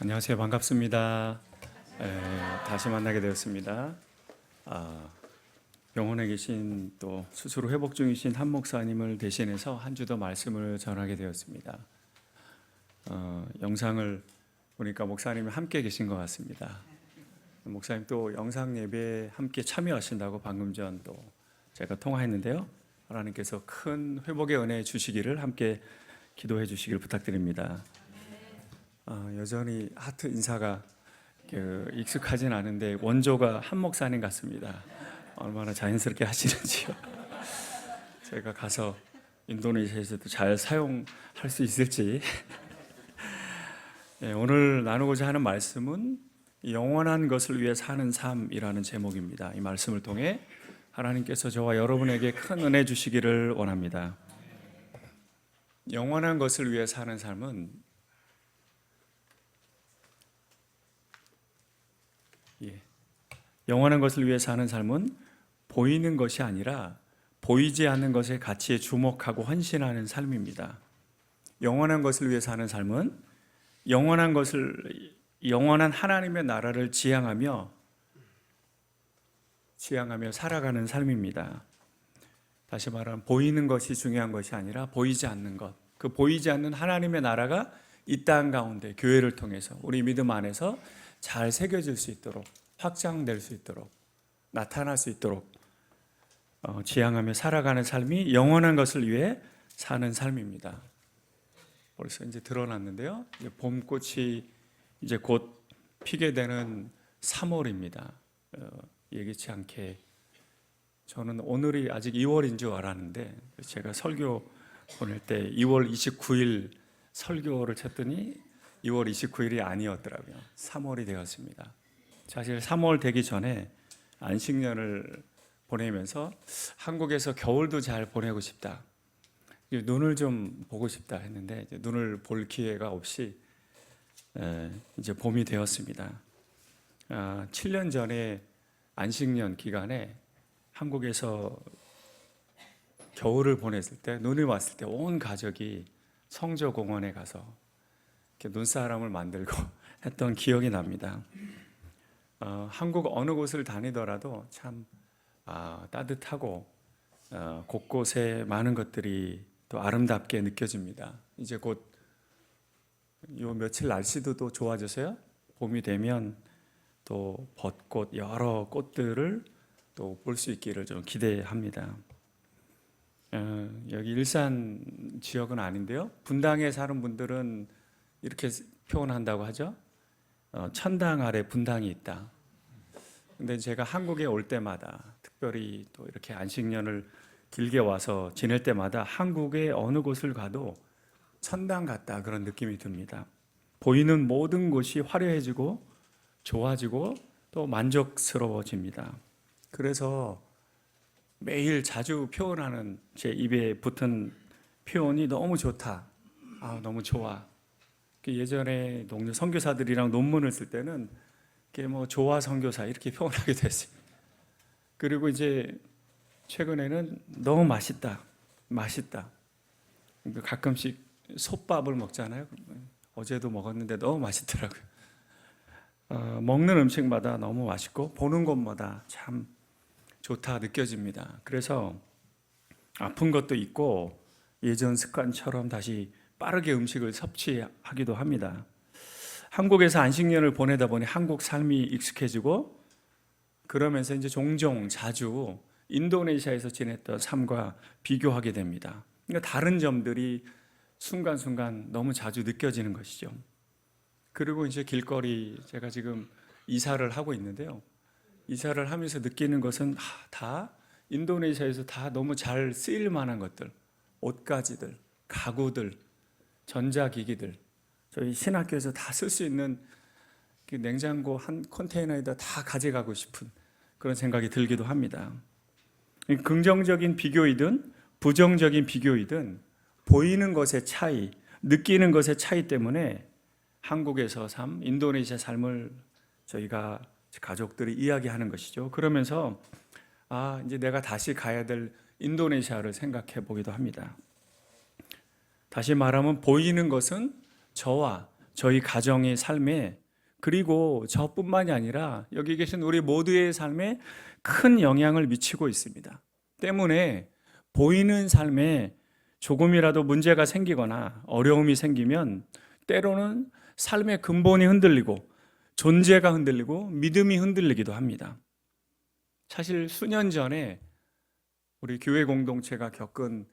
안녕하세요. 반갑습니다. 다시 만나게 되었습니다. 병원에 계신 또 수술 회복 중이신 한 목사님을 대신해서 한 주 더 말씀을 전하게 되었습니다. 영상을 보니까 목사님이 함께 계신 것 같습니다. 목사님 또 영상 예배에 함께 참여하신다고 방금 전 또 제가 통화했는데요. 하나님께서 큰 회복의 은혜 주시기를 함께 기도해 주시길 부탁드립니다. 여전히 하트 인사가 익숙하진 않은데 원조가 한 목사님 같습니다. 얼마나 자연스럽게 하시는지요. 제가 가서 인도네시아에서도 잘 사용할 수 있을지. 오늘 나누고자 하는 말씀은 영원한 것을 위해 사는 삶이라는 제목입니다. 이 말씀을 통해 하나님께서 저와 여러분에게 큰 은혜 주시기를 원합니다. 영원한 것을 위해 사는 삶은 영원한 것을 위해 사는 삶은 보이는 것이 아니라 보이지 않는 것의 가치에 주목하고 헌신하는 삶입니다. 영원한 것을 위해 사는 삶은 영원한 하나님의 나라를 지향하며 살아가는 삶입니다. 다시 말하면 보이는 것이 중요한 것이 아니라 보이지 않는 것, 그 보이지 않는 하나님의 나라가 이 땅 가운데 교회를 통해서 우리 믿음 안에서 잘 새겨질 수 있도록, 확장될 수 있도록, 나타날 수 있도록 지향하며 살아가는 삶이 영원한 것을 위해 사는 삶입니다. 벌써 이제 드러났는데요. 이제 봄꽃이 이제 곧 피게 되는 3월입니다. 예기치 않게 저는 오늘이 아직 2월인 줄 알았는데 제가 설교 보낼 때 2월 29일 설교를 쳤더니 2월 29일이 아니었더라고요. 3월이 되었습니다. 사실 3월 되기 전에 안식년을 보내면서 한국에서 겨울도 잘 보내고 싶다, 눈을 좀 보고 싶다 했는데 눈을 볼 기회가 없이 이제 봄이 되었습니다. 7년 전에 안식년 기간에 한국에서 겨울을 보냈을 때, 눈이 왔을 때 온 가족이 성저공원에 가서 이렇게 눈사람을 만들고 했던 기억이 납니다. 한국 어느 곳을 다니더라도 참 따뜻하고 곳곳에 많은 것들이 또 아름답게 느껴집니다. 이제 곧 요 며칠 날씨도 또 좋아져서요. 봄이 되면 또 벚꽃, 여러 꽃들을 또 볼 수 있기를 좀 기대합니다. 여기 일산 지역은 아닌데요. 분당에 사는 분들은 이렇게 표현한다고 하죠. 천당 아래 분당이 있다. 근데 제가 한국에 올 때마다, 특별히 또 이렇게 안식년을 길게 와서 지낼 때마다 한국의 어느 곳을 가도 천당 같다, 그런 느낌이 듭니다. 보이는 모든 곳이 화려해지고 좋아지고 또 만족스러워집니다. 그래서 매일 자주 표현하는, 제 입에 붙은 표현이 너무 좋다, 너무 좋아. 예전에 동료 선교사들이랑 논문을 쓸 때는 이게 뭐 좋아 선교사 이렇게 표현하게 됐어요. 그리고 이제 최근에는 너무 맛있다. 가끔씩 솥밥을 먹잖아요. 어제도 먹었는데 너무 맛있더라고요. 먹는 음식마다 너무 맛있고 보는 것마다 참 좋다 느껴집니다. 그래서 아픈 것도 있고 예전 습관처럼 다시 빠르게 음식을 섭취하기도 합니다. 한국에서 안식년을 보내다 보니 한국 삶이 익숙해지고, 그러면서 이제 종종 자주 인도네시아에서 지냈던 삶과 비교하게 됩니다. 그러니까 다른 점들이 순간순간 너무 자주 느껴지는 것이죠. 그리고 이제 길거리, 제가 지금 이사를 하고 있는데요. 이사를 하면서 느끼는 것은 다 인도네시아에서 다 너무 잘 쓰일 만한 것들, 옷가지들, 가구들, 전자기기들, 저희 신학교에서 다 쓸 수 있는 냉장고 한 컨테이너에다 다 가져가고 싶은 그런 생각이 들기도 합니다. 긍정적인 비교이든 부정적인 비교이든 보이는 것의 차이, 느끼는 것의 차이 때문에 한국에서 삶, 인도네시아 삶을 저희가 가족들이 이야기하는 것이죠. 그러면서 이제 내가 다시 가야 될 인도네시아를 생각해 보기도 합니다. 다시 말하면 보이는 것은 저와 저희 가정의 삶에, 그리고 저뿐만이 아니라 여기 계신 우리 모두의 삶에 큰 영향을 미치고 있습니다. 때문에 보이는 삶에 조금이라도 문제가 생기거나 어려움이 생기면 때로는 삶의 근본이 흔들리고 존재가 흔들리고 믿음이 흔들리기도 합니다. 사실 수년 전에 우리 교회 공동체가 겪은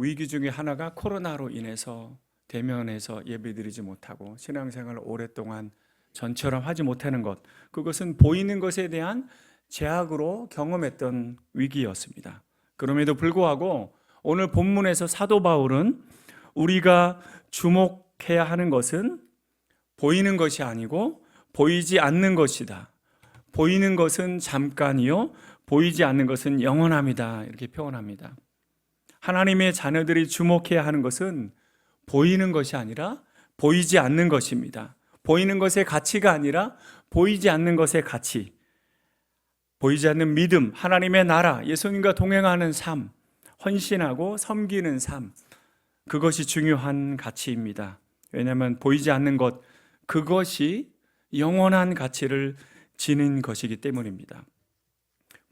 위기 중에 하나가 코로나로 인해서 대면해서 예배드리지 못하고 신앙생활을 오랫동안 전처럼 하지 못하는 것, 그것은 보이는 것에 대한 제약으로 경험했던 위기였습니다. 그럼에도 불구하고 오늘 본문에서 사도 바울은 우리가 주목해야 하는 것은 보이는 것이 아니고 보이지 않는 것이다. 보이는 것은 잠깐이요, 보이지 않는 것은 영원합니다. 이렇게 표현합니다. 하나님의 자녀들이 주목해야 하는 것은 보이는 것이 아니라 보이지 않는 것입니다. 보이는 것의 가치가 아니라 보이지 않는 것의 가치, 보이지 않는 믿음, 하나님의 나라, 예수님과 동행하는 삶, 헌신하고 섬기는 삶, 그것이 중요한 가치입니다. 왜냐하면 보이지 않는 것, 그것이 영원한 가치를 지닌 것이기 때문입니다.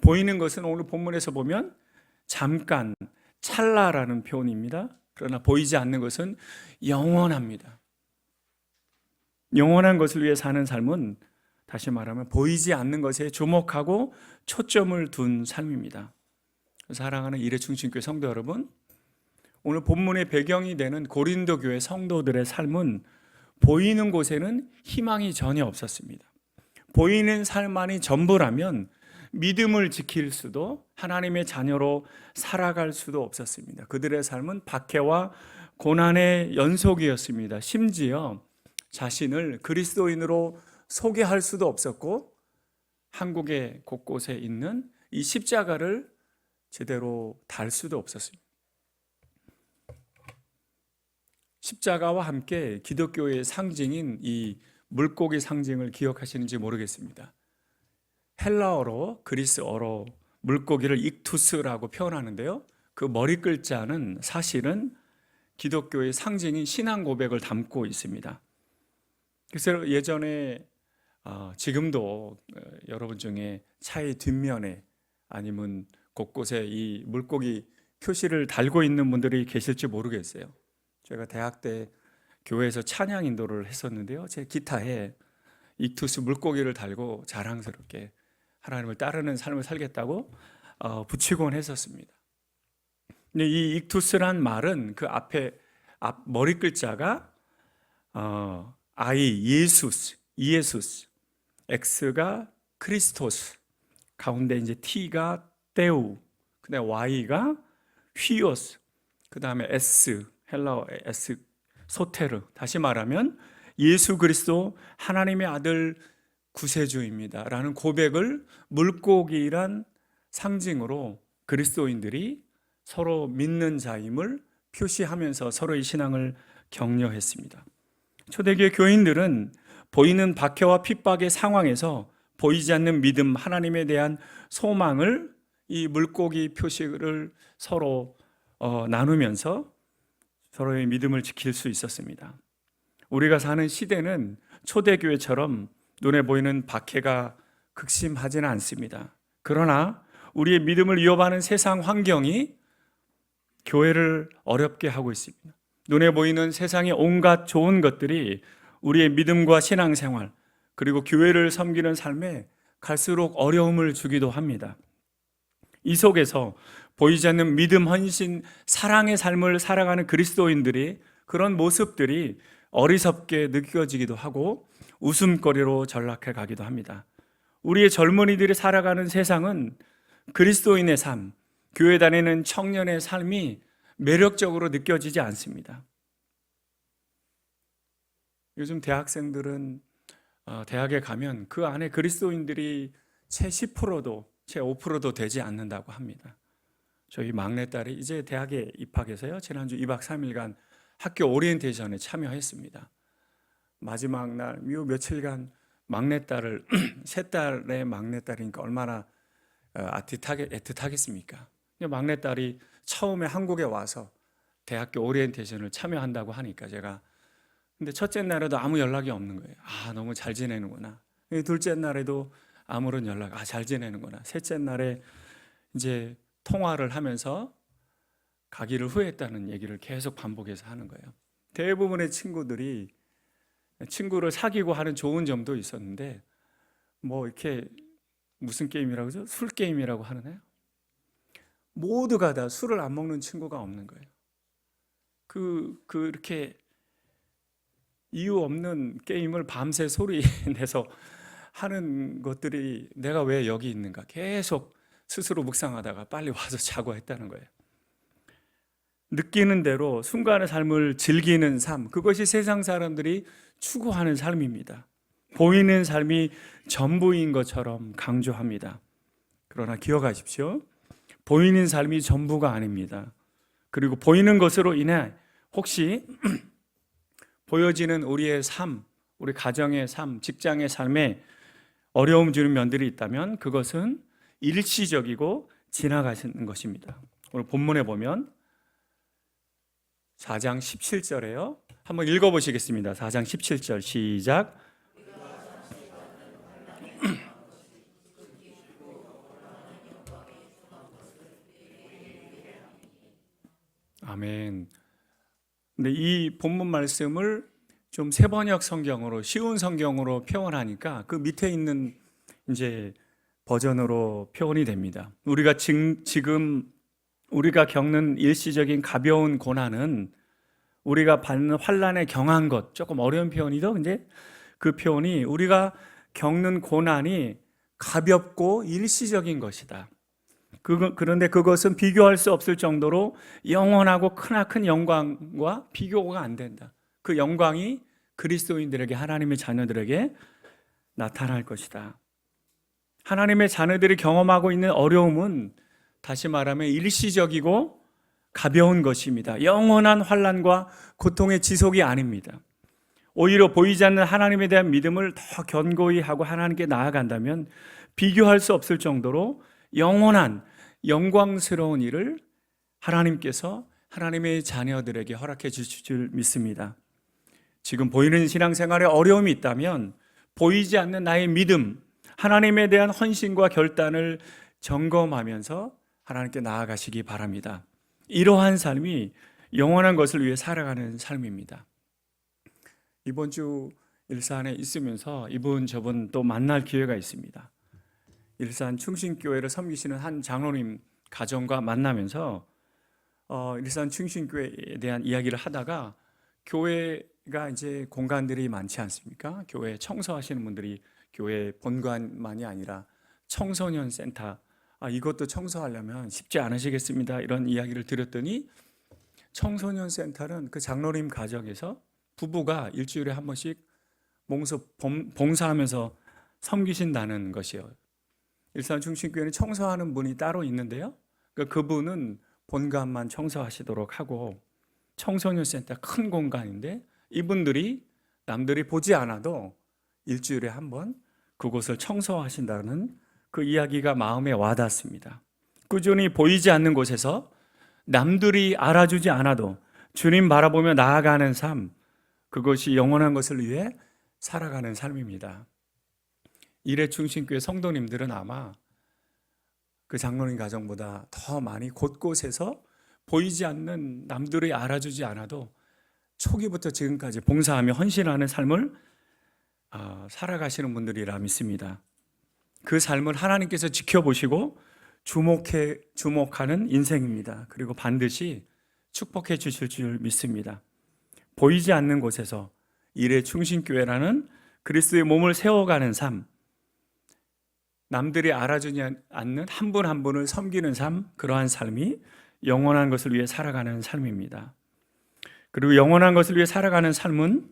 보이는 것은 오늘 본문에서 보면 잠깐, 찰나라는 표현입니다. 그러나 보이지 않는 것은 영원합니다. 영원한 것을 위해 사는 삶은 다시 말하면 보이지 않는 것에 주목하고 초점을 둔 삶입니다. 사랑하는 이레충신교회 성도 여러분, 오늘 본문의 배경이 되는 고린도 교회 성도들의 삶은 보이는 곳에는 희망이 전혀 없었습니다. 보이는 삶만이 전부라면 믿음을 지킬 수도 하나님의 자녀로 살아갈 수도 없었습니다. 그들의 삶은 박해와 고난의 연속이었습니다. 심지어 자신을 그리스도인으로 소개할 수도 없었고 한국의 곳곳에 있는 이 십자가를 제대로 달 수도 없었습니다. 십자가와 함께 기독교의 상징인 이 물고기 상징을 기억하시는지 모르겠습니다. 헬라어로, 그리스어로 물고기를 익투스라고 표현하는데요, 그 머리 글자는 사실은 기독교의 상징인 신앙 고백을 담고 있습니다. 그래서 예전에 지금도 여러분 중에 차의 뒷면에 아니면 곳곳에 이 물고기 표시를 달고 있는 분들이 계실지 모르겠어요. 제가 대학 때 교회에서 찬양 인도를 했었는데요, 제 기타에 익투스 물고기를 달고 자랑스럽게 하나님을 따르는 삶을 살겠다고 붙이곤 했었습니다. 근데 이 익투스란 말은 그 앞에 머리 글자가 I, 예수스, 이에수스, X가 크리스토스, 가운데 이제 T가 테우, 그다음에 Y가 휘오스, 그다음에 S, 헬라어 S, 소테르. 다시 말하면 예수 그리스도 하나님의 아들 구세주입니다 라는 고백을 물고기란 상징으로 그리스도인들이 서로 믿는 자임을 표시하면서 서로의 신앙을 격려했습니다. 초대교회 교인들은 보이는 박해와 핍박의 상황에서 보이지 않는 믿음, 하나님에 대한 소망을 이 물고기 표시를 서로 나누면서 서로의 믿음을 지킬 수 있었습니다. 우리가 사는 시대는 초대교회처럼 눈에 보이는 박해가 극심하지는 않습니다. 그러나 우리의 믿음을 위협하는 세상 환경이 교회를 어렵게 하고 있습니다. 눈에 보이는 세상의 온갖 좋은 것들이 우리의 믿음과 신앙생활, 그리고 교회를 섬기는 삶에 갈수록 어려움을 주기도 합니다. 이 속에서 보이지 않는 믿음, 헌신, 사랑의 삶을 살아가는 그리스도인들이, 그런 모습들이 어리석게 느껴지기도 하고 웃음거리로 전락해 가기도 합니다. 우리의 젊은이들이 살아가는 세상은 그리스도인의 삶, 교회 다니는 청년의 삶이 매력적으로 느껴지지 않습니다. 요즘 대학생들은 대학에 가면 그 안에 그리스도인들이 채 10%도 채 5%도 되지 않는다고 합니다. 저희 막내딸이 이제 대학에 입학해서요, 지난주 2박 3일간 학교 오리엔테이션에 참여했습니다. 마지막 날 며칠간 막내딸을 세 딸의 막내딸이니까 얼마나 애틋하겠습니까? 막내딸이 처음에 한국에 와서 대학교 오리엔테이션을 참여한다고 하니까 제가 근데 첫째 날에도 아무 연락이 없는 거예요. 너무 잘 지내는구나. 둘째 날에도 아무런 연락, 잘 지내는구나. 셋째 날에 이제 통화를 하면서 가기를 후회했다는 얘기를 계속 반복해서 하는 거예요. 대부분의 친구들이 친구를 사귀고 하는 좋은 점도 있었는데 이렇게 무슨 게임이라고 하죠? 술 게임이라고 하나요? 모두가 다 술을 안 먹는 친구가 없는 거예요. 이렇게 이유 없는 게임을 밤새 소리 내서 하는 것들이 내가 왜 여기 있는가 계속 스스로 묵상하다가 빨리 와서 자고 했다는 거예요. 느끼는 대로 순간의 삶을 즐기는 삶, 그것이 세상 사람들이 추구하는 삶입니다. 보이는 삶이 전부인 것처럼 강조합니다. 그러나 기억하십시오. 보이는 삶이 전부가 아닙니다. 그리고 보이는 것으로 인해 혹시 보여지는 우리의 삶, 우리 가정의 삶, 직장의 삶에 어려움 주는 면들이 있다면 그것은 일시적이고 지나가시는 것입니다. 오늘 본문에 보면 4장 17절에요. 한번 읽어보시겠습니다. 4장 17절 시작. 아멘. 근데 이 본문 말씀을 좀 세번역 성경으로 쉬운 성경으로 표현하니까 그 밑에 있는 이제 버전으로 표현이 됩니다. 우리가 지금 우리가 겪는 일시적인 가벼운 고난은 우리가 받는 환난에 경한 것, 조금 어려운 표현이죠. 근데 그 표현이 우리가 겪는 고난이 가볍고 일시적인 것이다. 그런데 그것은 비교할 수 없을 정도로 영원하고 크나큰 영광과 비교가 안 된다. 그 영광이 그리스도인들에게, 하나님의 자녀들에게 나타날 것이다. 하나님의 자녀들이 경험하고 있는 어려움은 다시 말하면 일시적이고 가벼운 것입니다. 영원한 환난과 고통의 지속이 아닙니다. 오히려 보이지 않는 하나님에 대한 믿음을 더 견고히 하고 하나님께 나아간다면 비교할 수 없을 정도로 영원한 영광스러운 일을 하나님께서 하나님의 자녀들에게 허락해 주실 줄 믿습니다. 지금 보이는 신앙생활에 어려움이 있다면 보이지 않는 나의 믿음, 하나님에 대한 헌신과 결단을 점검하면서 하나님께 나아가시기 바랍니다. 이러한 삶이 영원한 것을 위해 살아가는 삶입니다. 이번 주 일산에 있으면서 이분 저분 또 만날 기회가 있습니다. 일산 충신교회를 섬기시는 한 장로님 가정과 만나면서 일산 충신교회에 대한 이야기를 하다가 교회가 이제 공간들이 많지 않습니까? 교회 청소하시는 분들이 교회 본관만이 아니라 청소년 센터, 이것도 청소하려면 쉽지 않으시겠습니다. 이런 이야기를 드렸더니 청소년 센터는 그 장로님 가정에서 부부가 일주일에 한 번씩 봉사하면서 섬기신다는 것이요. 일산 충신교회는 청소하는 분이 따로 있는데요. 그분은 본관만 청소하시도록 하고 청소년 센터 큰 공간인데 이분들이 남들이 보지 않아도 일주일에 한 번 그곳을 청소하신다는 그 이야기가 마음에 와닿습니다. 꾸준히 보이지 않는 곳에서 남들이 알아주지 않아도 주님 바라보며 나아가는 삶, 그것이 영원한 것을 위해 살아가는 삶입니다. 일회 충신교회 성도님들은 아마 그 장로님 가정보다 더 많이 곳곳에서 보이지 않는, 남들이 알아주지 않아도 초기부터 지금까지 봉사하며 헌신하는 삶을 살아가시는 분들이라 믿습니다. 그 삶을 하나님께서 지켜보시고 주목하는 인생입니다. 그리고 반드시 축복해 주실 줄 믿습니다. 보이지 않는 곳에서 일회 충신교회라는 그리스도의 몸을 세워가는 삶, 남들이 알아주지 않는 한 분 한 분을 섬기는 삶, 그러한 삶이 영원한 것을 위해 살아가는 삶입니다. 그리고 영원한 것을 위해 살아가는 삶은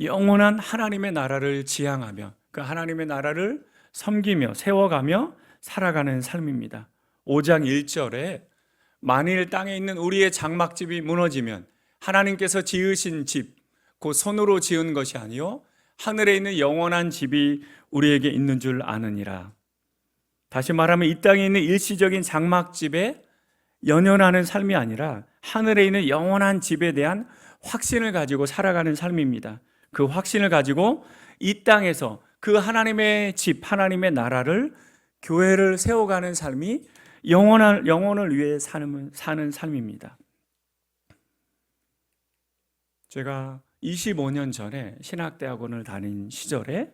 영원한 하나님의 나라를 지향하며 그 하나님의 나라를 섬기며 세워가며 살아가는 삶입니다. 5장 1절에 만일 땅에 있는 우리의 장막집이 무너지면 하나님께서 지으신 집, 그 손으로 지은 것이 아니요 하늘에 있는 영원한 집이 우리에게 있는 줄 아느니라. 다시 말하면 이 땅에 있는 일시적인 장막집에 연연하는 삶이 아니라 하늘에 있는 영원한 집에 대한 확신을 가지고 살아가는 삶입니다. 그 확신을 가지고 이 땅에서 그 하나님의 집, 하나님의 나라를, 교회를 세워가는 삶이 영혼을 위해 사는 삶입니다. 제가 25년 전에 신학대학원을 다닌 시절에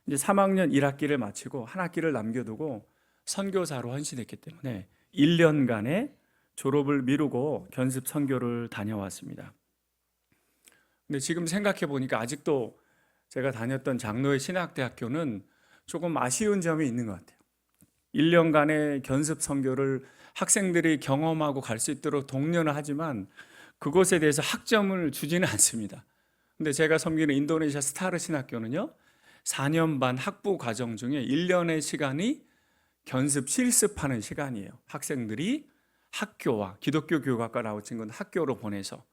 이제 3학년 1학기를 마치고 한 학기를 남겨두고 선교사로 헌신했기 때문에 1년간의 졸업을 미루고 견습 선교를 다녀왔습니다. 근데 지금 생각해 보니까 아직도 제가 다녔던 장로의 신학대학교는 조금 아쉬운 점이 있는 것 같아요. 1년간의 견습 선교를 학생들이 경험하고 갈 수 있도록 독려는 하지만 그것에 대해서 학점을 주지는 않습니다. 근데 제가 섬기는 인도네시아 스타르 신학교는요, 4년 반 학부 과정 중에 1년의 시간이 견습 실습하는 시간이에요. 학생들이 학교와 기독교 교육학과 나온 친구는 학교로 보내서,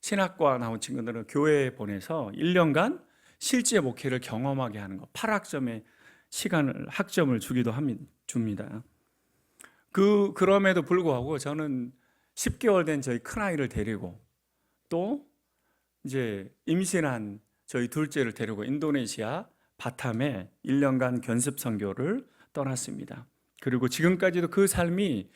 신학과 나온 친구들은 교회에 보내서 1년간 실제 목회를 경험하게 하는 거, 8학점의 학점을 주기도 줍니다. 그럼에도 불구하고 저는 10개월 된 저희 큰아이를 데리고 또 이제 임신한 저희 둘째를 데리고 인도네시아 바탐에 1년간 견습 선교를 떠났습니다. 그리고 지금까지도 그 삶이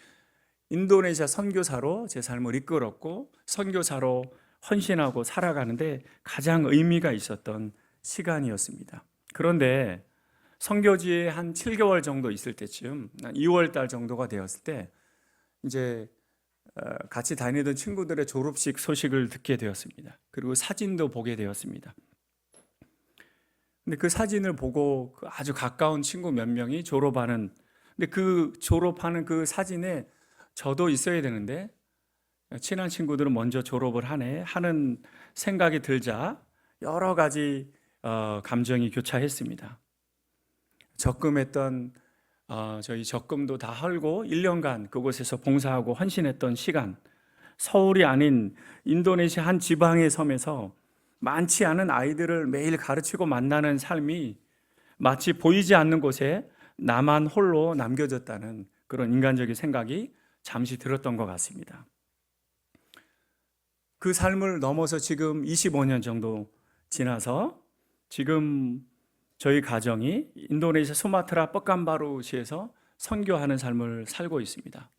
인도네시아 선교사로 제 삶을 이끌었고 선교사로 헌신하고 살아가는데 가장 의미가 있었던 시간이었습니다. 그런데 선교지에 한 7개월 정도 있을 때쯤, 2월 달 정도가 되었을 때 이제 같이 다니던 친구들의 졸업식 소식을 듣게 되었습니다. 그리고 사진도 보게 되었습니다. 근데 그 사진을 보고 아주 가까운 친구 몇 명이 졸업하는, 근데 그 졸업하는 그 사진에 저도 있어야 되는데 친한 친구들은 먼저 졸업을 하는 생각이 들자 여러 가지 감정이 교차했습니다. 적금했던 저희 적금도 다 헐고 1년간 그곳에서 봉사하고 헌신했던 시간, 서울이 아닌 인도네시아 한 지방의 섬에서 많지 않은 아이들을 매일 가르치고 만나는 삶이 마치 보이지 않는 곳에 나만 홀로 남겨졌다는 그런 인간적인 생각이 잠시 들었던 것 같습니다. 그 삶을 넘어서 지금 25년 정도 지나서 지금 저희 가정이 인도네시아 수마트라 뻑간바루시에서 선교하는 삶을 살고 있습니다.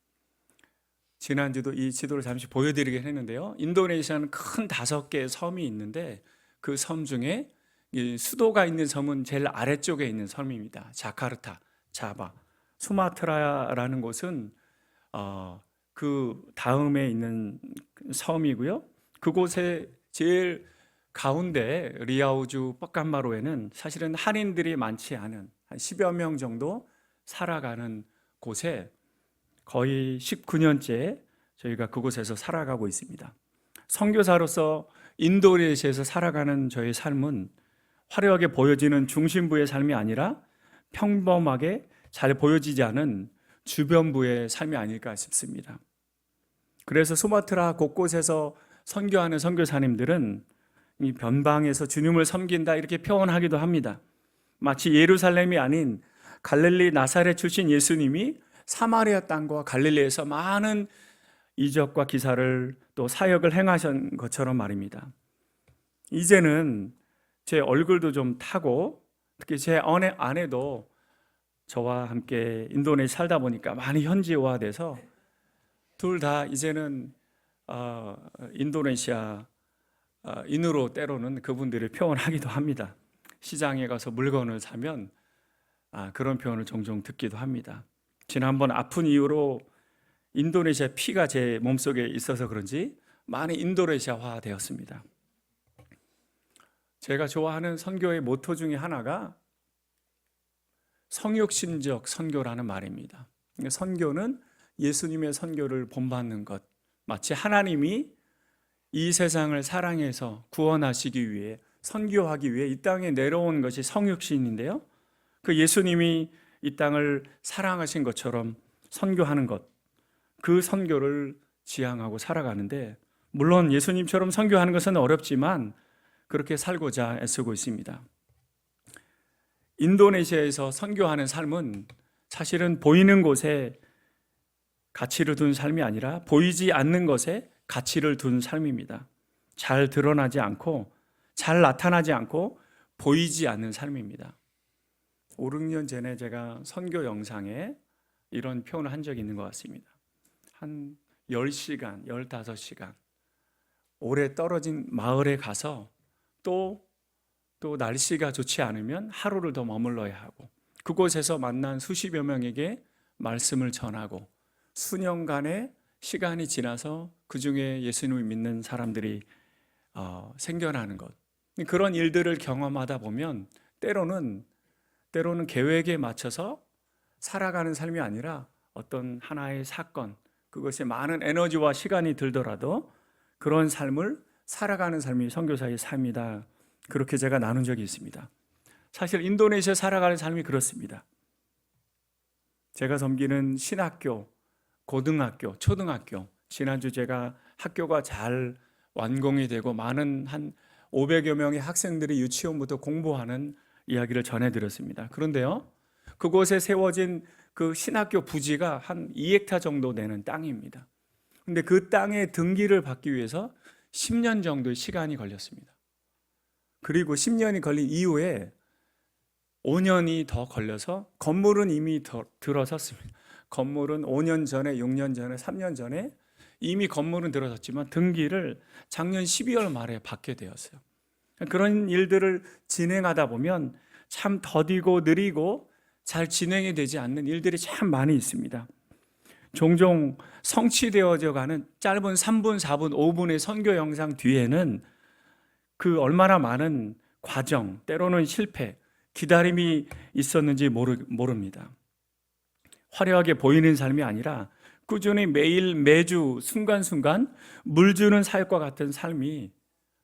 지난주도 이 지도를 잠시 보여드리긴 했는데요, 인도네시아는 큰 5개의 섬이 있는데 그 섬 중에 수도가 있는 섬은 제일 아래쪽에 있는 섬입니다. 자카르타, 자바. 수마트라라는 곳은 그 다음에 있는 섬이고요, 그곳에 제일 가운데 리아우주 뻑간바로에는 사실은 한인들이 많지 않은 한 10여 명 정도 살아가는 곳에 거의 19년째 저희가 그곳에서 살아가고 있습니다. 선교사로서 인도네시아에서 살아가는 저의 삶은 화려하게 보여지는 중심부의 삶이 아니라 평범하게 잘 보여지지 않은 주변부의 삶이 아닐까 싶습니다. 그래서 수마트라 곳곳에서 선교하는 선교사님들은 이 변방에서 주님을 섬긴다 이렇게 표현하기도 합니다. 마치 예루살렘이 아닌 갈릴리 나사렛 출신 예수님이 사마리아 땅과 갈릴리에서 많은 이적과 기사를 또 사역을 행하신 것처럼 말입니다. 이제는 제 얼굴도 좀 타고 특히 제 아내도 저와 함께 인도네시아 살다 보니까 많이 현지화돼서 둘 다 이제는 인도네시아 인으로 때로는 그분들이 표현하기도 합니다. 시장에 가서 물건을 사면 그런 표현을 종종 듣기도 합니다. 지난번 아픈 이후로 인도네시아 피가 제 몸속에 있어서 그런지 많이 인도네시아화 되었습니다. 제가 좋아하는 선교의 모토 중에 하나가 성육신적 선교라는 말입니다. 선교는 예수님의 선교를 본받는 것, 마치 하나님이 이 세상을 사랑해서 구원하시기 위해 선교하기 위해 이 땅에 내려온 것이 성육신인데요, 그 예수님이 이 땅을 사랑하신 것처럼 선교하는 것, 그 선교를 지향하고 살아가는데, 물론 예수님처럼 선교하는 것은 어렵지만 그렇게 살고자 애쓰고 있습니다. 인도네시아에서 선교하는 삶은 사실은 보이는 곳에 가치를 둔 삶이 아니라 보이지 않는 것에 가치를 둔 삶입니다. 잘 드러나지 않고 잘 나타나지 않고 보이지 않는 삶입니다. 5, 6년 전에 제가 선교 영상에 이런 표현을 한 적이 있는 것 같습니다. 한 10시간, 15시간 오래 떨어진 마을에 가서 또 날씨가 좋지 않으면 하루를 더 머물러야 하고 그곳에서 만난 수십여 명에게 말씀을 전하고 수년간의 시간이 지나서 그 중에 예수님을 믿는 사람들이 생겨나는 것, 그런 일들을 경험하다 보면 때로는 계획에 맞춰서 살아가는 삶이 아니라 어떤 하나의 사건, 그것에 많은 에너지와 시간이 들더라도 그런 삶을 살아가는 삶이 선교사의 삶이다, 그렇게 제가 나눈 적이 있습니다. 사실 인도네시아 살아가는 삶이 그렇습니다. 제가 섬기는 신학교, 고등학교, 초등학교, 지난주 제가 학교가 잘 완공이 되고 많은 한 500여 명의 학생들이 유치원부터 공부하는 이야기를 전해드렸습니다. 그런데요, 그곳에 세워진 그 신학교 부지가 한 2헥타 정도 되는 땅입니다. 근데 그 땅의 등기를 받기 위해서 10년 정도의 시간이 걸렸습니다. 그리고 10년이 걸린 이후에 5년이 더 걸려서 건물은 이미 들어섰습니다. 건물은 5년 전에, 6년 전에, 3년 전에 이미 건물은 들어섰지만 등기를 작년 12월 말에 받게 되었어요. 그런 일들을 진행하다 보면 참 더디고 느리고 잘 진행이 되지 않는 일들이 참 많이 있습니다. 종종 성취되어져 가는 짧은 3분, 4분, 5분의 선교 영상 뒤에는 그 얼마나 많은 과정, 때로는 실패, 기다림이 있었는지 모릅니다. 화려하게 보이는 삶이 아니라 꾸준히 매일 매주 순간순간 물 주는 사역과 같은 삶이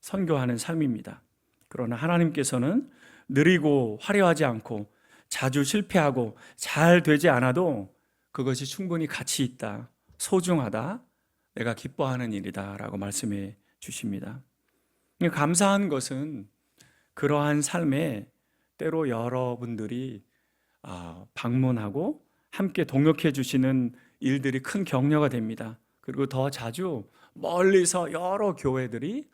선교하는 삶입니다. 그러나 하나님께서는 느리고 화려하지 않고 자주 실패하고 잘 되지 않아도 그것이 충분히 가치 있다, 소중하다, 내가 기뻐하는 일이다 라고 말씀해 주십니다. 감사한 것은 그러한 삶에 때로 여러분들이 방문하고 함께 동역해 주시는 일들이 큰 격려가 됩니다. 그리고 더 자주 멀리서 여러 교회들이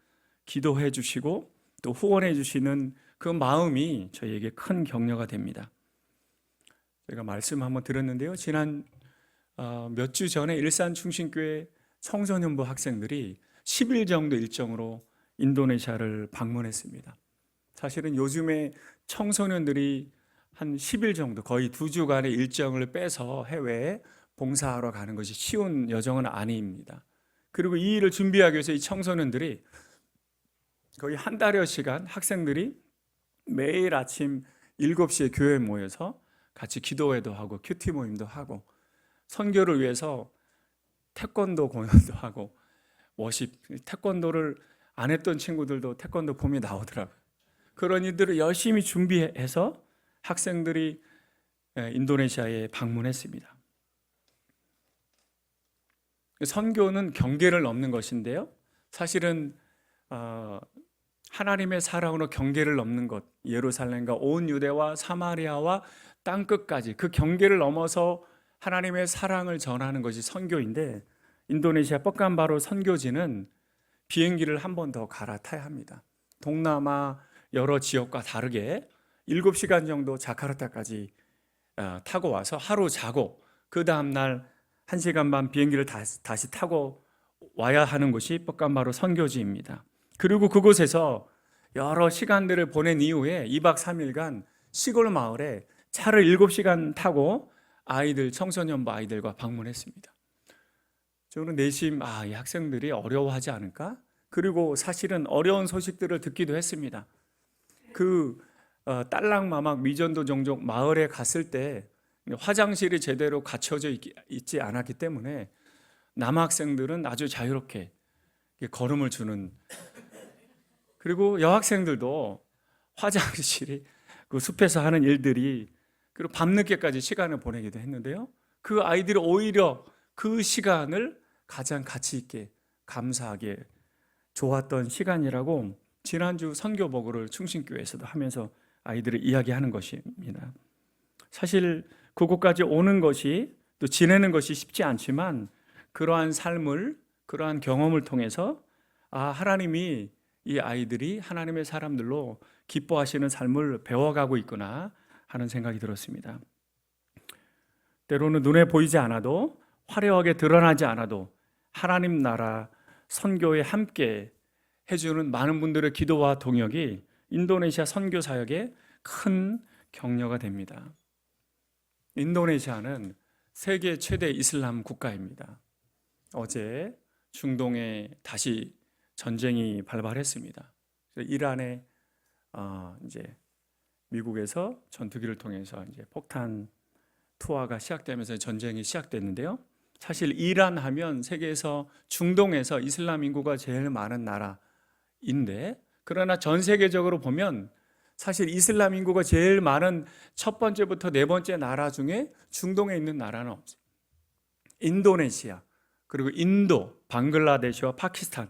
기도해 주시고 또 후원해 주시는 그 마음이 저희에게 큰 격려가 됩니다. 제가 말씀 한번 드렸는데요, 지난 몇 주 전에 일산충신교회 청소년부 학생들이 10일 정도 일정으로 인도네시아를 방문했습니다. 사실은 요즘에 청소년들이 한 10일 정도, 거의 2주간의 일정을 빼서 해외에 봉사하러 가는 것이 쉬운 여정은 아닙니다. 그리고 이 일을 준비하기 위해서 이 청소년들이 거의 한 달여 시간 학생들이 매일 아침 7시에 교회에 모여서 같이 기도회도 하고 큐티 모임도 하고 선교를 위해서 태권도 공연도 하고 워십, 태권도를 안 했던 친구들도 태권도 폼이 나오더라고요. 그런 일들을 열심히 준비해서 학생들이 인도네시아에 방문했습니다. 선교는 경계를 넘는 것인데요, 사실은 하나님의 사랑으로 경계를 넘는 것, 예루살렘과 온 유대와 사마리아와 땅끝까지 그 경계를 넘어서 하나님의 사랑을 전하는 것이 선교인데, 인도네시아 뻑간바로 선교지는 비행기를 한 번 더 갈아타야 합니다. 동남아 여러 지역과 다르게 7시간 정도 자카르타까지 타고 와서 하루 자고 그 다음날 1시간 반 비행기를 다시 타고 와야 하는 곳이 뻑간바로 선교지입니다. 그리고 그곳에서 여러 시간들을 보낸 이후에 2박 3일간 시골 마을에 차를 7시간 타고 청소년부 아이들과 방문했습니다. 저는 내심 이 학생들이 어려워하지 않을까? 그리고 사실은 어려운 소식들을 듣기도 했습니다. 딸랑마막 미전도 종족 마을에 갔을 때 화장실이 제대로 갖춰져 있지 않았기 때문에 남학생들은 아주 자유롭게 걸음을 주는, 그리고 여학생들도 화장실이 그 숲에서 하는 일들이, 그리고 밤늦게까지 시간을 보내기도 했는데요, 그 아이들이 오히려 그 시간을 가장 가치 있게 감사하게 좋았던 시간이라고 지난주 선교 보고를 충신교회에서도 하면서 아이들이 이야기하는 것입니다. 사실 그곳까지 오는 것이 또 지내는 것이 쉽지 않지만 그러한 삶을, 그러한 경험을 통해서 하나님이 이 아이들이 하나님의 사람들로 기뻐하시는 삶을 배워가고 있구나 하는 생각이 들었습니다. 때로는 눈에 보이지 않아도, 화려하게 드러나지 않아도 하나님 나라 선교에 함께 해주는 많은 분들의 기도와 동역이 인도네시아 선교 사역에 큰 격려가 됩니다. 인도네시아는 세계 최대 이슬람 국가입니다. 어제 중동에 다시 전쟁이 발발했습니다. 이란에 이제 미국에서 전투기를 통해서 이제 폭탄 투하가 시작되면서 전쟁이 시작됐는데요. 사실 이란 하면 세계에서 중동에서 이슬람 인구가 제일 많은 나라인데, 그러나 전 세계적으로 보면 사실 이슬람 인구가 제일 많은 첫 번째부터 네 번째 나라 중에 중동에 있는 나라는 없어요. 인도네시아, 그리고 인도, 방글라데시와 파키스탄,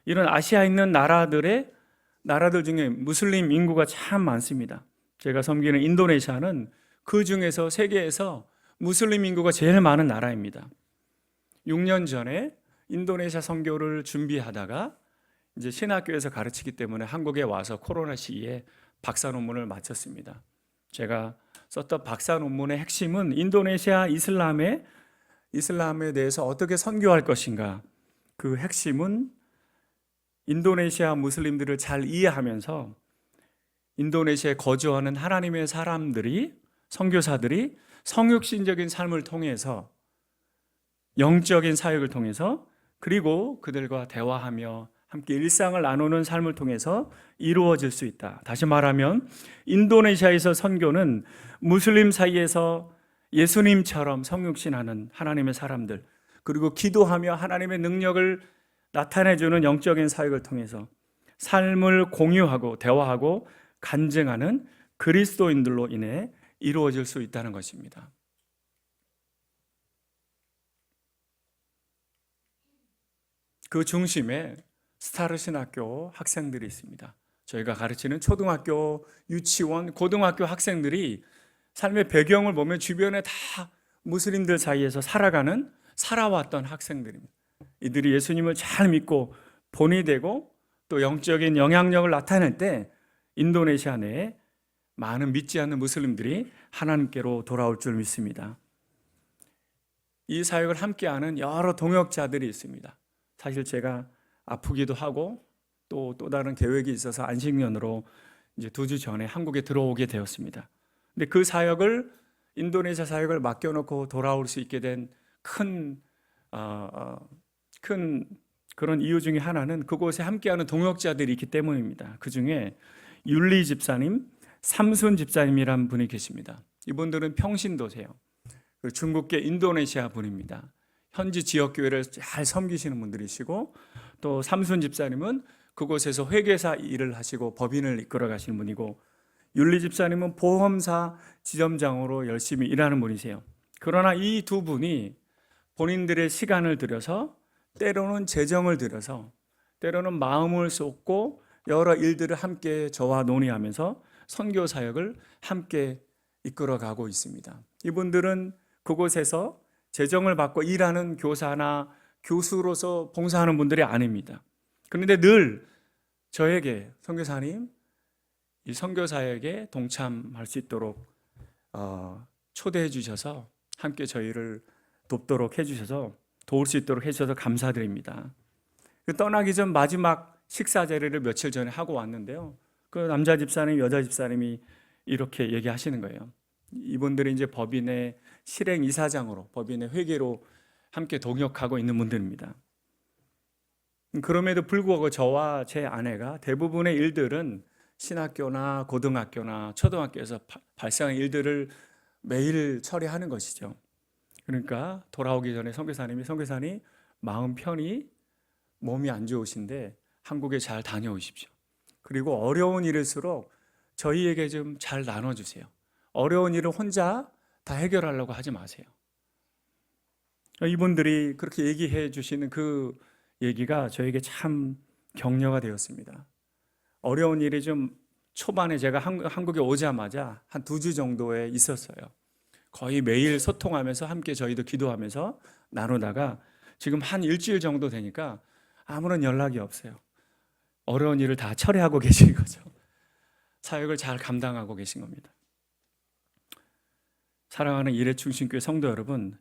이런 아시아에 있는 나라들 중에 무슬림 인구가 참 많습니다. 제가 섬기는 인도네시아는 그 중에서 세계에서 무슬림 인구가 제일 많은 나라입니다. 6년 전에 인도네시아 선교를 준비하다가 이제 신학교에서 가르치기 때문에 한국에 와서 코로나 시기에 박사 논문을 마쳤습니다. 제가 썼던 박사 논문의 핵심은 인도네시아 이슬람에 대해서 어떻게 선교할 것인가. 그 핵심은 인도네시아 무슬림들을 잘 이해하면서 인도네시아에 거주하는 하나님의 사람들이, 선교사들이 성육신적인 삶을 통해서, 영적인 사역을 통해서, 그리고 그들과 대화하며 함께 일상을 나누는 삶을 통해서 이루어질 수 있다. 다시 말하면 인도네시아에서 선교는 무슬림 사이에서 예수님처럼 성육신하는 하나님의 사람들, 그리고 기도하며 하나님의 능력을 나타내주는 영적인 사역을 통해서 삶을 공유하고 대화하고 간증하는 그리스도인들로 인해 이루어질 수 있다는 것입니다. 그 중심에 스타르 신학교 학생들이 있습니다. 저희가 가르치는 초등학교, 유치원, 고등학교 학생들이 삶의 배경을 보면 주변에 다 무슬림들 사이에서 살아왔던 학생들입니다. 이들이 예수님을 잘 믿고 본이 되고 또 영적인 영향력을 나타낼 때 인도네시아 내에 많은 믿지 않는 무슬림들이 하나님께로 돌아올 줄 믿습니다. 이 사역을 함께하는 여러 동역자들이 있습니다. 사실 제가 아프기도 하고 또 다른 계획이 있어서 안식년으로 이제 2주 전에 한국에 들어오게 되었습니다. 근데 그 사역을, 인도네시아 사역을 맡겨놓고 돌아올 수 있게 된 큰 그런 이유 중에 하나는 그곳에 함께하는 동역자들이 있기 때문입니다. 그 중에 율리 집사님, 삼순 집사님이란 분이 계십니다. 이분들은 평신도세요. 중국계 인도네시아 분입니다. 현지 지역교회를 잘 섬기시는 분들이시고, 또 삼순 집사님은 그곳에서 회계사 일을 하시고 법인을 이끌어 가시는 분이고, 율리 집사님은 보험사 지점장으로 열심히 일하는 분이세요. 그러나 이 두 분이 본인들의 시간을 들여서, 때로는 재정을 들여서, 때로는 마음을 쏟고 여러 일들을 함께 저와 논의하면서 선교 사역을 함께 이끌어가고 있습니다. 이분들은 그곳에서 재정을 받고 일하는 교사나 교수로서 봉사하는 분들이 아닙니다. 그런데 늘 저에게, 선교사님, 이 선교 사역에 동참할 수 있도록 초대해 주셔서 함께 저희를 돕도록 해주셔서, 도울 수 있도록 해주셔서 감사드립니다. 떠나기 전 마지막 식사 자리를 며칠 전에 하고 왔는데요. 그 남자 집사님, 여자 집사님이 이렇게 얘기하시는 거예요. 이분들이 이제 법인의 실행 이사장으로, 법인의 회계로 함께 동역하고 있는 분들입니다. 그럼에도 불구하고 저와 제 아내가 대부분의 일들은 신학교나 고등학교나 초등학교에서 발생한 일들을 매일 처리하는 것이죠. 그러니까 돌아오기 전에 선교사님 마음 편히, 몸이 안 좋으신데 한국에 잘 다녀오십시오. 그리고 어려운 일일수록 저희에게 좀 잘 나눠주세요. 어려운 일을 혼자 다 해결하려고 하지 마세요. 이분들이 그렇게 얘기해 주시는 그 얘기가 저에게 참 격려가 되었습니다. 어려운 일이 좀 초반에 제가 한국에 오자마자 한 2주 정도에 있었어요. 거의 매일 소통하면서 함께 저희도 기도하면서 나누다가 지금 한 일주일 정도 되니까 아무런 연락이 없어요. 어려운 일을 다 처리하고 계신 거죠. 사역을 잘 감당하고 계신 겁니다. 사랑하는 일회충신교회 성도 여러분,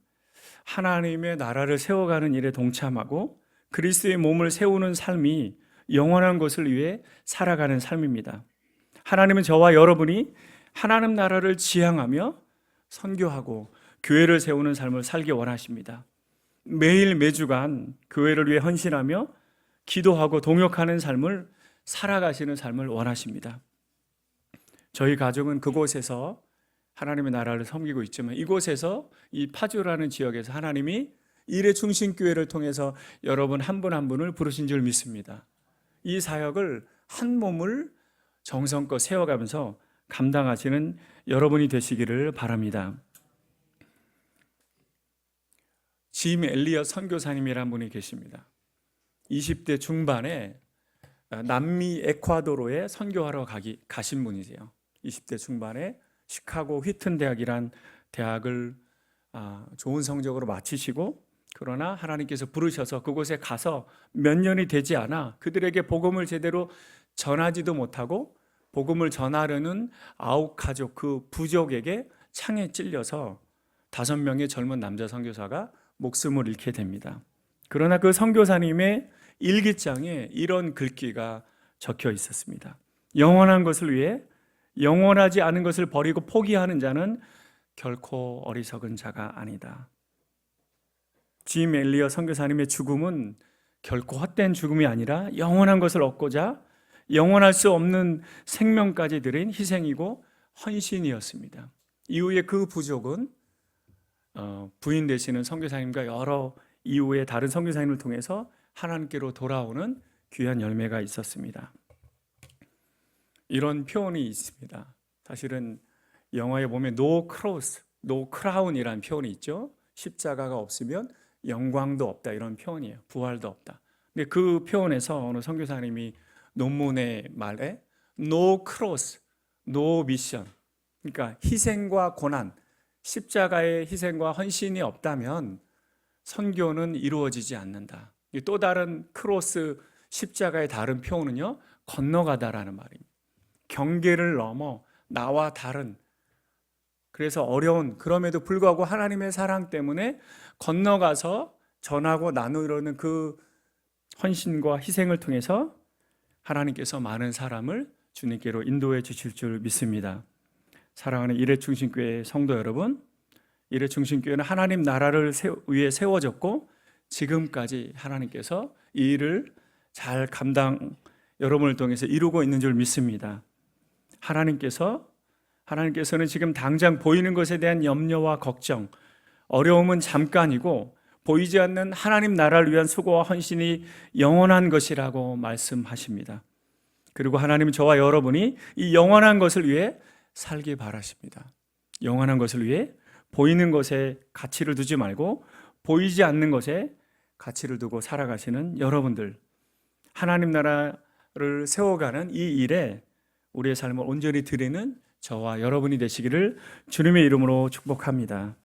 하나님의 나라를 세워가는 일에 동참하고 그리스도의 몸을 세우는 삶이 영원한 것을 위해 살아가는 삶입니다. 하나님은 저와 여러분이 하나님 나라를 지향하며 선교하고 교회를 세우는 삶을 살기 원하십니다. 매일 매주간 교회를 위해 헌신하며 기도하고 동역하는 삶을 살아가시는 삶을 원하십니다. 저희 가족은 그곳에서 하나님의 나라를 섬기고 있지만 이곳에서 이 파주라는 지역에서 하나님이 일회충신교회를 통해서 여러분 한 분 한 분을 부르신 줄 믿습니다. 이 사역을 한 몸을 정성껏 세워가면서 감당하시는 여러분이 되시기를 바랍니다. 짐 엘리엇 선교사님이라는 분이 계십니다. 20대 중반에 남미 에콰도르에 선교하러 가신 분이세요. 20대 중반에 시카고 휘튼 대학이란 대학을 좋은 성적으로 마치시고, 그러나 하나님께서 부르셔서 그곳에 가서 몇 년이 되지 않아 그들에게 복음을 제대로 전하지도 못하고 복음을 전하려는 아홉 가족, 그 부족에게 창에 찔려서 5명의 젊은 남자 선교사가 목숨을 잃게 됩니다. 그러나 그 선교사님의 일기장에 이런 글귀가 적혀 있었습니다. 영원한 것을 위해 영원하지 않은 것을 버리고 포기하는 자는 결코 어리석은 자가 아니다. 짐 엘리엇 선교사님의 죽음은 결코 헛된 죽음이 아니라 영원한 것을 얻고자 영원할 수 없는 생명까지 드린 희생이고 헌신이었습니다. 이후에 그 부족은 부인 되시는 선교사님과 여러 이후에 다른 선교사님을 통해서 하나님께로 돌아오는 귀한 열매가 있었습니다. 이런 표현이 있습니다. 사실은 영화에 보면 No cross, no crown이라는 표현이 있죠. 십자가가 없으면 영광도 없다, 이런 표현이에요. 부활도 없다. 근데 그 표현에서 어느 선교사님이 논문의 말에 No cross, no mission, 그러니까 희생과 고난, 십자가의 희생과 헌신이 없다면 선교는 이루어지지 않는다. 또 다른 크로스, 십자가의 다른 표현은요, 건너가다라는 말입니다. 경계를 넘어 나와 다른, 그래서 어려운, 그럼에도 불구하고 하나님의 사랑 때문에 건너가서 전하고 나누려는 그 헌신과 희생을 통해서 하나님께서 많은 사람을 주님께로 인도해 주실 줄 믿습니다. 사랑하는 일회충신교회 성도 여러분, 일회충신교회는 하나님 나라를 위해 세워졌고 지금까지 하나님께서 이 일을 잘 여러분을 통해서 이루고 있는 줄 믿습니다. 하나님께서는 지금 당장 보이는 것에 대한 염려와 걱정, 어려움은 잠깐이고 보이지 않는 하나님 나라를 위한 수고와 헌신이 영원한 것이라고 말씀하십니다. 그리고 하나님은 저와 여러분이 이 영원한 것을 위해 살기 바라십니다. 영원한 것을 위해 보이는 것에 가치를 두지 말고 보이지 않는 것에 가치를 두고 살아가시는 여러분들, 하나님 나라를 세워가는 이 일에 우리의 삶을 온전히 드리는 저와 여러분이 되시기를 주님의 이름으로 축복합니다.